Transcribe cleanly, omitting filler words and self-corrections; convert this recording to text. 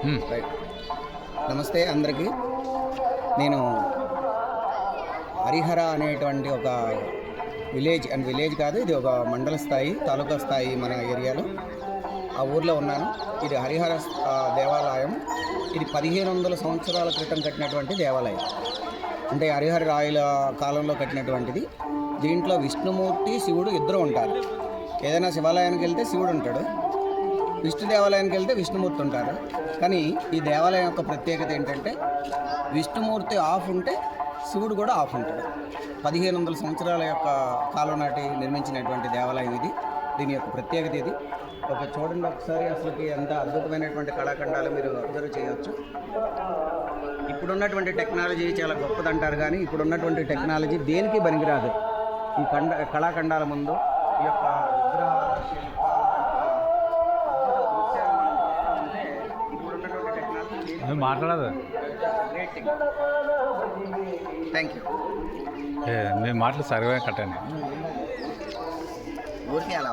Right. నమస్తే అందరికీ. నేను హరిహర అనేటువంటి ఒక విలేజ్ కాదు, ఇది ఒక మండల స్థాయి, తాలూకా స్థాయి మన ఏరియాలో ఆ ఊర్లో ఉన్నాను. ఇది హరిహర దేవాలయం. ఇది 1500 సంవత్సరాల క్రితం కట్టినటువంటి దేవాలయం. అంటే హరిహర రాయల కాలంలో కట్టినటువంటిది. దీంట్లో విష్ణుమూర్తి, శివుడు ఇద్దరు ఉంటారు. ఏదైనా శివాలయానికి వెళ్తే శివుడు ఉంటాడు, విష్ణు దేవాలయానికి వెళ్తే విష్ణుమూర్తి ఉంటారు. కానీ ఈ దేవాలయం యొక్క ప్రత్యేకత ఏంటంటే విష్ణుమూర్తి ఆఫ్ ఉంటే శివుడు కూడా ఆఫ్ ఉంటాడు. 1500 సంవత్సరాల యొక్క కాలం నాటి నిర్మించినటువంటి దేవాలయం ఇది. దీని యొక్క ప్రత్యేకత ఇది. చూడండి ఒకసారి, అసలుకి ఎంత అద్భుతమైనటువంటి కళాఖండాలు మీరు అబ్జర్వ్ చేయవచ్చు. ఇప్పుడున్నటువంటి టెక్నాలజీ చాలా గొప్పదంటారు, కానీ ఇప్పుడున్నటువంటి టెక్నాలజీ దేనికి పనికిరాదు ఈ కళాఖండాల ముందు. ఈ యొక్క మాట్లాడదు. Thank you. మీ మాటలు సరిగా కట్టండి. ఊరికే అలా